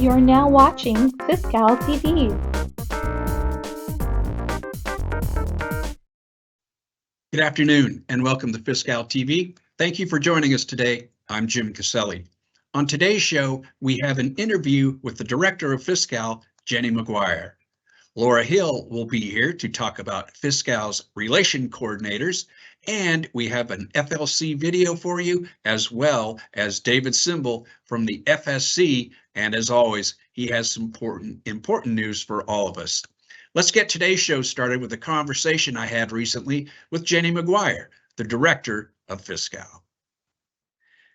You're now watching CalTV. Good afternoon and welcome to CalTV. Thank you for joining us today. I'm Jim Caselli. On today's show, we have an interview with the Director of Fiscal, Jenny Maguire. Laura Hill will be here to talk about Fiscal's relation coordinators, and we have an FLC video for you, as well as David Tsymbal from the FSC, and as always, he has some important news for all of us. Let's get today's show started with a conversation I had recently with Jenny Maguire, the Director of Fiscal.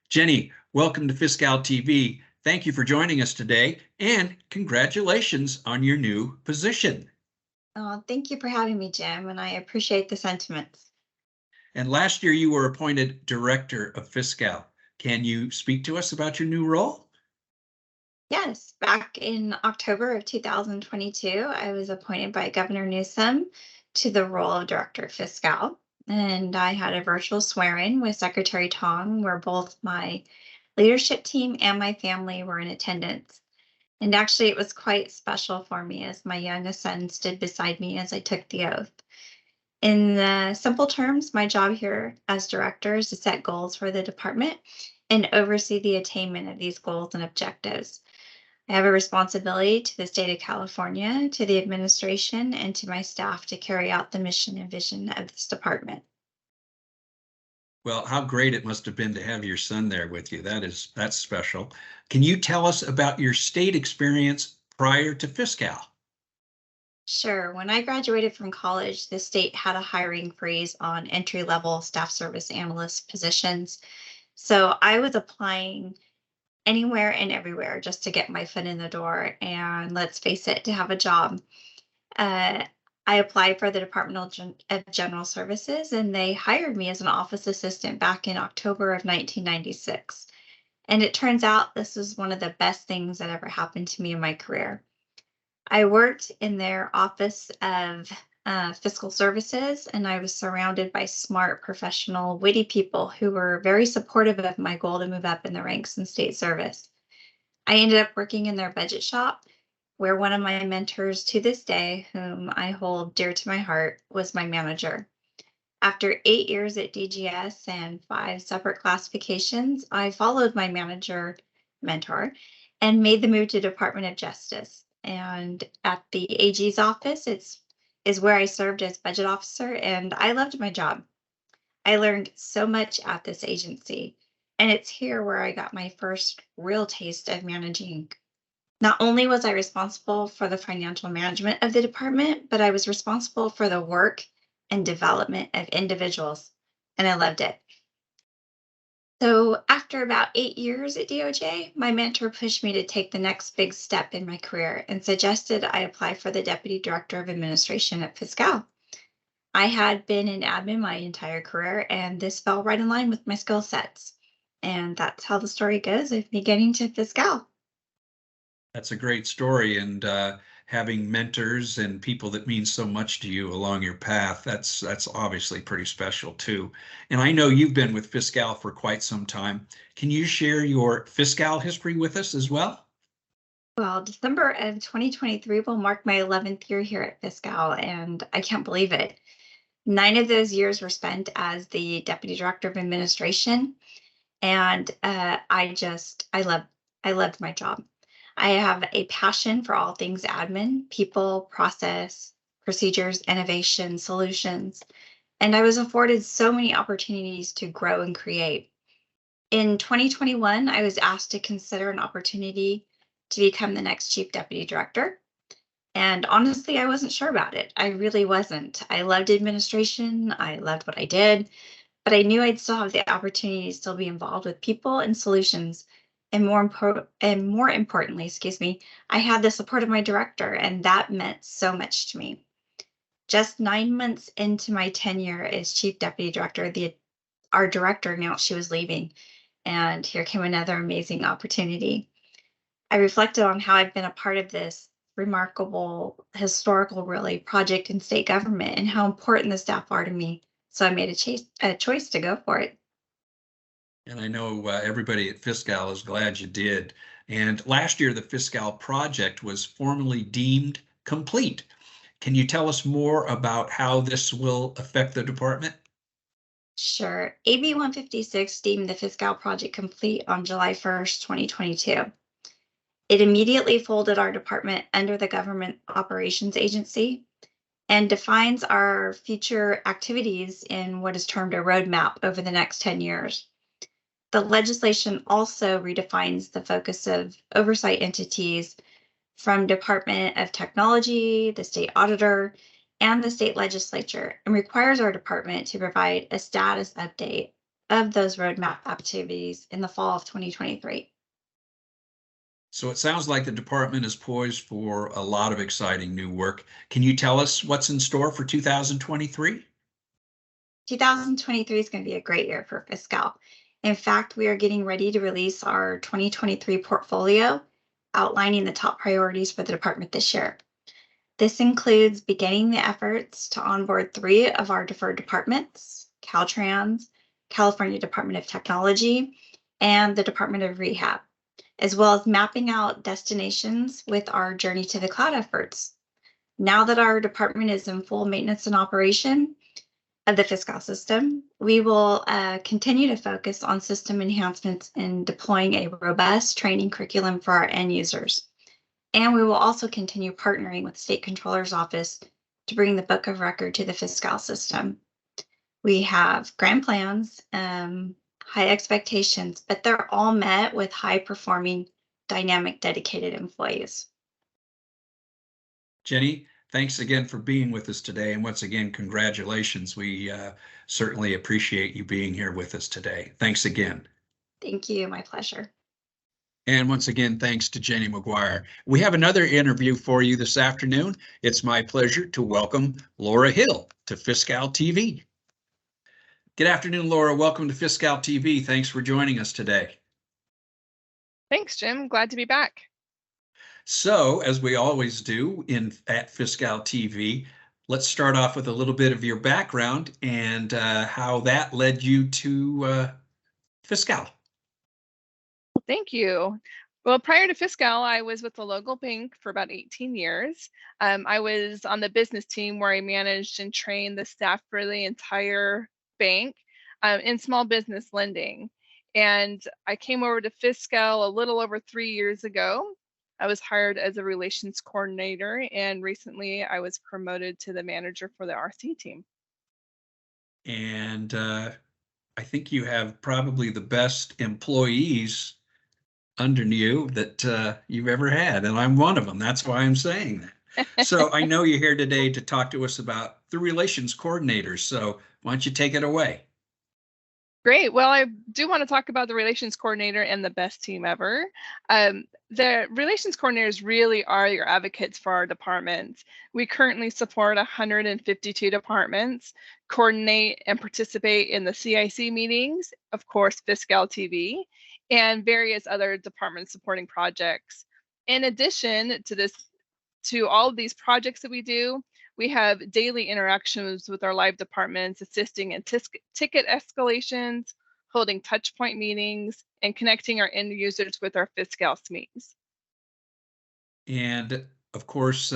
Jenny, welcome to Fiscal TV. Thank you for joining us today, and congratulations on your new position. Oh, thank you for having me, Jim, and I appreciate the sentiments. And last year you were appointed Director of Fiscal. Can you speak to us about your new role? Yes, back in October of 2022, I was appointed by Governor Newsom to the role of Director of Fiscal, and I had a virtual swearing with Secretary Tong, where both my leadership team and my family were in attendance. And actually, it was quite special for me as my youngest son stood beside me as I took the oath. In simple terms, my job here as director is to set goals for the department and oversee the attainment of these goals and objectives. I have a responsibility to the state of California, to the administration, and to my staff to carry out the mission and vision of this department. Well, how great it must have been to have your son there with you. That's special. Can you tell us about your state experience prior to Fiscal? Sure. When I graduated from college, the state had a hiring freeze on entry-level staff service analyst positions. So I was applying anywhere and everywhere just to get my foot in the door and, let's face it, to have a job. I applied for the Department of General Services, and they hired me as an office assistant back in October of 1996. And it turns out this was one of the best things that ever happened to me in my career. I worked in their Office of Fiscal Services, and I was surrounded by smart, professional, witty people who were very supportive of my goal to move up in the ranks in state service. I ended up working in their budget shop, where one of my mentors to this day, whom I hold dear to my heart, was my manager. After 8 years at DGS and 5 separate classifications, I followed my mentor, and made the move to Department of Justice. And at the AG's office, is where I served as budget officer, and I loved my job. I learned so much at this agency, and it's here where I got my first real taste of managing. Not only was I responsible for the financial management of the department, but I was responsible for the work and development of individuals, and I loved it. So after about 8 years at DOJ, my mentor pushed me to take the next big step in my career and suggested I apply for the Deputy Director of Administration at Fiscal. I had been in admin my entire career, and this fell right in line with my skill sets. And that's how the story goes of me getting to Fiscal. That's a great story, and having mentors and people that mean so much to you along your path, that's obviously pretty special too. And I know you've been with Fiscal for quite some time. Can you share your Fiscal history with us as well? Well, December of 2023 will mark my 11th year here at Fiscal, and I can't believe it. 9 of those years were spent as the Deputy Director of Administration, and I loved my job. I have a passion for all things admin, people, process, procedures, innovation, solutions, and I was afforded so many opportunities to grow and create. In 2021, I was asked to consider an opportunity to become the next Chief Deputy Director. And honestly, I wasn't sure about it. I really wasn't. I loved administration. I loved what I did, but I knew I'd still have the opportunity to still be involved with people and solutions. And more importantly, I had the support of my director, and that meant so much to me. Just 9 months into my tenure as Chief Deputy Director, our director announced she was leaving, and here came another amazing opportunity. I reflected on how I've been a part of this remarkable, historical, really, project in state government and how important the staff are to me. So I made a choice to go for it. And I know everybody at Fiscal is glad you did. And last year, the Fiscal project was formally deemed complete. Can you tell us more about how this will affect the department? Sure. AB 156 deemed the Fiscal project complete on July 1st, 2022. It immediately folded our department under the Government Operations Agency and defines our future activities in what is termed a roadmap over the next 10 years. The legislation also redefines the focus of oversight entities from Department of Technology, the state auditor, and the state legislature, and requires our department to provide a status update of those roadmap activities in the fall of 2023. So it sounds like the department is poised for a lot of exciting new work. Can you tell us what's in store for 2023? 2023 is going to be a great year for Fiscal. In fact, we are getting ready to release our 2023 portfolio outlining the top priorities for the department this year. This includes beginning the efforts to onboard 3 of our deferred departments, Caltrans, California Department of Technology, and the Department of Rehab, as well as mapping out destinations with our Journey to the Cloud efforts. Now that our department is in full maintenance and operation of the Fiscal system, we will continue to focus on system enhancements and deploying a robust training curriculum for our end users. And we will also continue partnering with the State Controller's Office to bring the book of record to the Fiscal system. We have grand plans, high expectations, but they're all met with high-performing, dynamic, dedicated employees. Jenny, thanks again for being with us today. And once again, congratulations. We certainly appreciate you being here with us today. Thanks again. Thank you. My pleasure. And once again, thanks to Jenny Maguire. We have another interview for you this afternoon. It's my pleasure to welcome Laura Hill to Fiscal TV. Good afternoon, Laura. Welcome to Fiscal TV. Thanks for joining us today. Thanks, Jim. Glad to be back. So, as we always do at Fiscal TV, let's start off with a little bit of your background and how that led you to Fiscal. Thank you. Well, prior to Fiscal, I was with the local bank for about 18 years. I was on the business team where I managed and trained the staff for the entire bank in small business lending. And I came over to Fiscal a little over 3 years ago. I was hired as a relations coordinator, and recently I was promoted to the manager for the RC team. And I think you have probably the best employees under you that you've ever had, and I'm one of them. That's why I'm saying that. So I know you're here today to talk to us about the relations coordinators. So why don't you take it away? Great. Well, I do want to talk about the relations coordinator and the best team ever. The relations coordinators really are your advocates for our departments. We currently support 152 departments, coordinate and participate in the CIC meetings, of course, Fiscal TV, and various other department supporting projects. In addition to all of these projects that we do, we have daily interactions with our live departments, assisting in ticket escalations, holding touch point meetings, and connecting our end users with our Fiscal SMEs. And of course,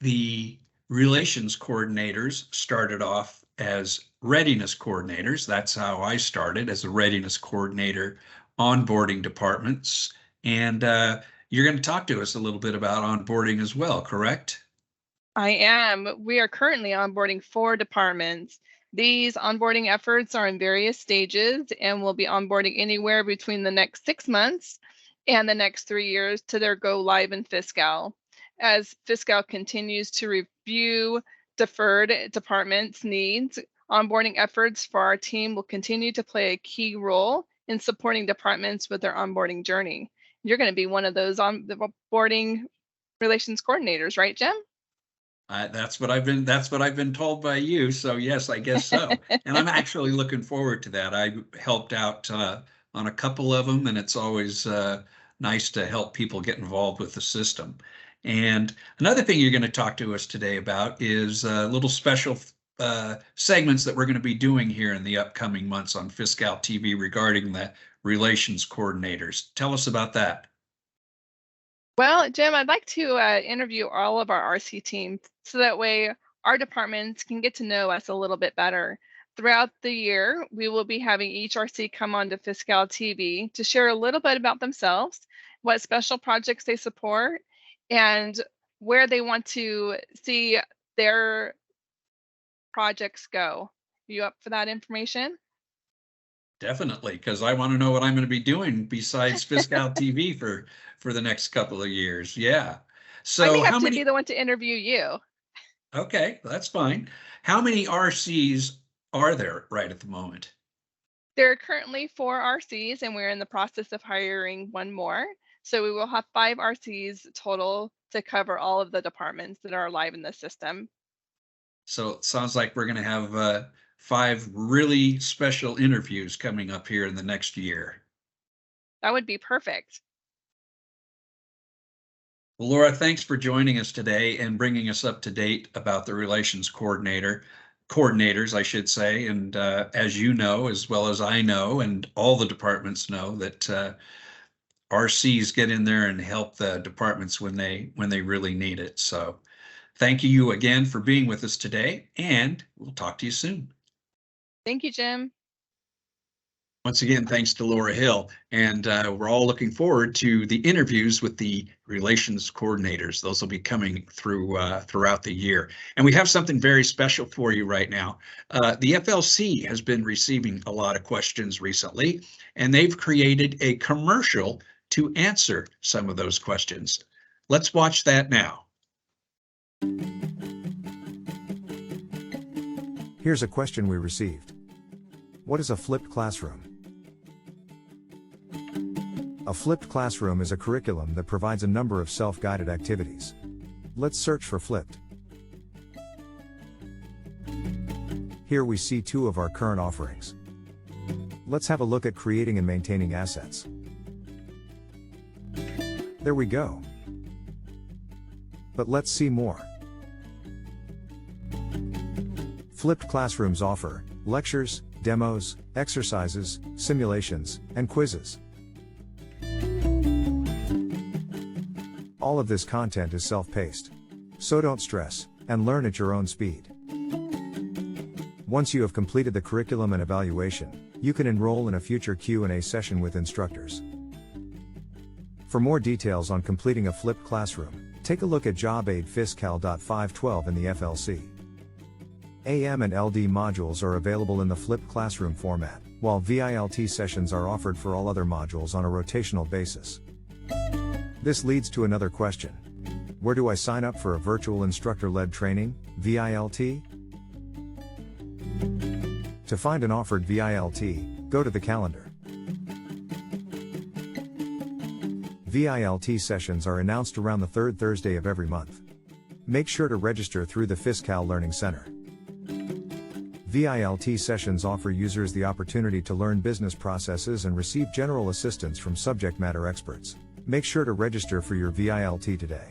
the relations coordinators started off as readiness coordinators. That's how I started, as a readiness coordinator, onboarding departments. And you're going to talk to us a little bit about onboarding as well, correct? I am. We are currently onboarding 4 departments. These onboarding efforts are in various stages and will be onboarding anywhere between the next 6 months and the next 3 years to their go live in Fiscal. As Fiscal continues to review deferred departments' needs, onboarding efforts for our team will continue to play a key role in supporting departments with their onboarding journey. You're going to be one of those onboarding relations coordinators, right, Jim? That's what I've been told by you. So yes, I guess so. And I'm actually looking forward to that. I helped out on a couple of them, and it's always nice to help people get involved with the system. And another thing you're going to talk to us today about is little special segments that we're going to be doing here in the upcoming months on Fiscal TV regarding the relations coordinators. Tell us about that. Well, Jim, I'd like to interview all of our RC teams so that way our departments can get to know us a little bit better. Throughout the year, we will be having each RC come on to Fiscal TV to share a little bit about themselves, what special projects they support, and where they want to see their projects go. You up for that information? Definitely, because I want to know what I'm going to be doing besides Fiscal TV for the next couple of years. Yeah. I may So have how to many? be the one to interview you. Okay, that's fine. How many RCs are there right at the moment? There are currently 4 RCs, and we're in the process of hiring one more. So we will have 5 RCs total to cover all of the departments that are live in the system. So it sounds like we're going to have 5 really special interviews coming up here in the next year. That would be perfect. Well, Laura, thanks for joining us today and bringing us up to date about the relations coordinators, I should say. And as you know, as well as I know, and all the departments know, that RCs get in there and help the departments when they really need it. So thank you again for being with us today, and we'll talk to you soon. Thank you, Jim. Once again, thanks to Laura Hill, and we're all looking forward to the interviews with the relations coordinators. Those will be coming throughout the year. And we have something very special for you right now. The FLC has been receiving a lot of questions recently, and they've created a commercial to answer some of those questions. Let's watch that now. Here's a question we received. What is a flipped classroom? A flipped classroom is a curriculum that provides a number of self-guided activities. Let's search for flipped. Here we see 2 of our current offerings. Let's have a look at creating and maintaining assets. There we go. But let's see more. Flipped classrooms offer lectures, demos, exercises, simulations, and quizzes. All of this content is self-paced. So don't stress, and learn at your own speed. Once you have completed the curriculum and evaluation, you can enroll in a future Q&A session with instructors. For more details on completing a flipped classroom, take a look at Job Aid Fiscal.512 in the FLC. AM and LD modules are available in the flipped classroom format, while VILT sessions are offered for all other modules on a rotational basis. This leads to another question. Where do I sign up for a virtual instructor-led training, VILT? To find an offered VILT, go to the calendar. VILT sessions are announced around the 3rd Thursday of every month. Make sure to register through the Fiscal Learning Center. VILT sessions offer users the opportunity to learn business processes and receive general assistance from subject matter experts. Make sure to register for your VILT today.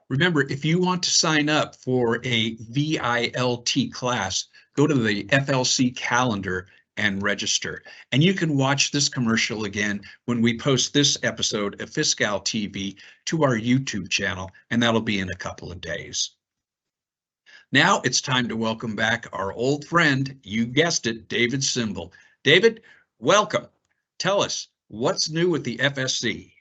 Remember, if you want to sign up for a VILT class, go to the FLC calendar and register. And you can watch this commercial again when we post this episode of Fiscal TV to our YouTube channel, and that'll be in a couple of days. Now it's time to welcome back our old friend, you guessed it, David Tsymbal. David, welcome. Tell us, what's new with the FSC?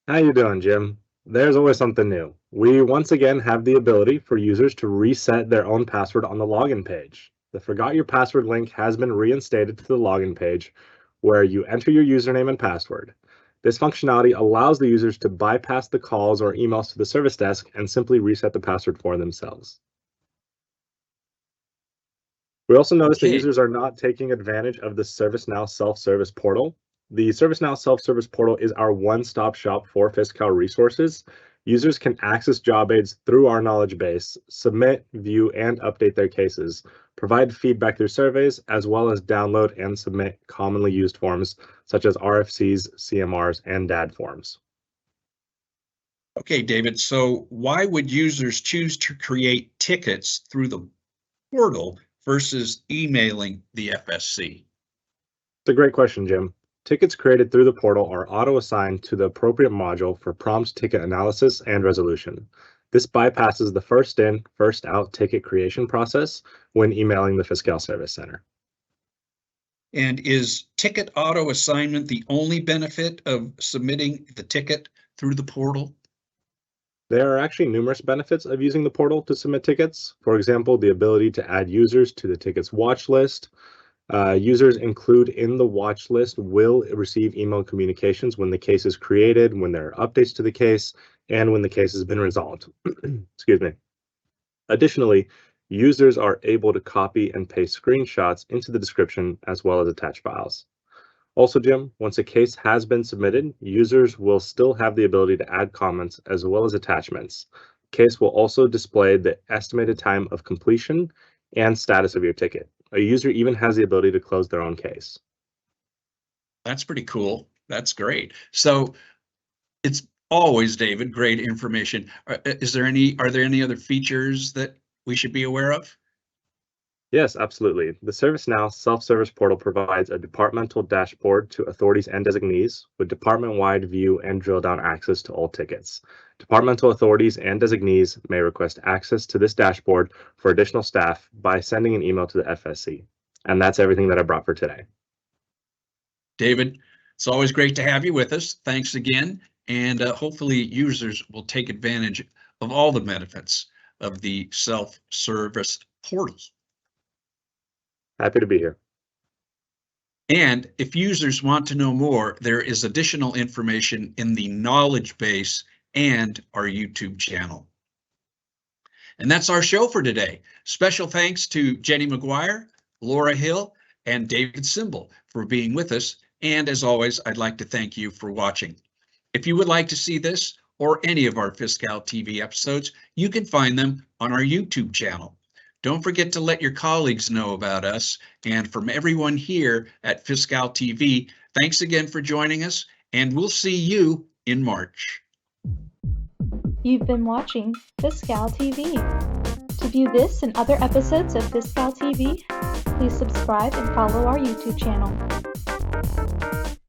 How you doing, Jim? There's always something new. We once again have the ability for users to reset their own password on the login page. The Forgot Your Password link has been reinstated to the login page, where you enter your username and password. This functionality allows the users to bypass the calls or emails to the service desk and simply reset the password for themselves. We also noticed that users are not taking advantage of the ServiceNow self-service portal. The ServiceNow self-service portal is our one-stop shop for Fiscal resources. Users can access job aids through our knowledge base, submit, view, and update their cases, provide feedback through surveys, as well as download and submit commonly used forms such as RFCs, CMRs, and DAD forms. Okay, David, so why would users choose to create tickets through the portal versus emailing the FSC? It's a great question, Jim. Tickets created through the portal are auto-assigned to the appropriate module for prompt ticket analysis and resolution. This bypasses the first in, first out ticket creation process when emailing the Fiscal Service Center. And is ticket auto assignment the only benefit of submitting the ticket through the portal? There are actually numerous benefits of using the portal to submit tickets. For example, the ability to add users to the ticket's watch list. Users included in the watch list will receive email communications when the case is created, when there are updates to the case, and when the case has been resolved. Excuse me. Additionally, users are able to copy and paste screenshots into the description as well as attach files. Also, Jim, once a case has been submitted, users will still have the ability to add comments as well as attachments. Case will also display the estimated time of completion and status of your ticket. A user even has the ability to close their own case. That's pretty cool. That's great. So it's always, David, great information. Are there any other features that we should be aware of? Yes, absolutely. The ServiceNow self-service portal provides a departmental dashboard to authorities and designees with department-wide view and drill-down access to all tickets. Departmental authorities and designees may request access to this dashboard for additional staff by sending an email to the FSC. And that's everything that I brought for today. David, it's always great to have you with us. Thanks again. And hopefully users will take advantage of all the benefits of the self-service portal. Happy to be here. And if users want to know more, there is additional information in the knowledge base and our YouTube channel. And that's our show for today. Special thanks to Jenny Maguire, Laura Hill, and David Tsymbal for being with us. And as always, I'd like to thank you for watching. If you would like to see this or any of our Fiscal TV episodes, you can find them on our YouTube channel. Don't forget to let your colleagues know about us. And from everyone here at Fiscal TV, thanks again for joining us, and we'll see you in March. You've been watching Fiscal TV. To view this and other episodes of Fiscal TV, please subscribe and follow our YouTube channel.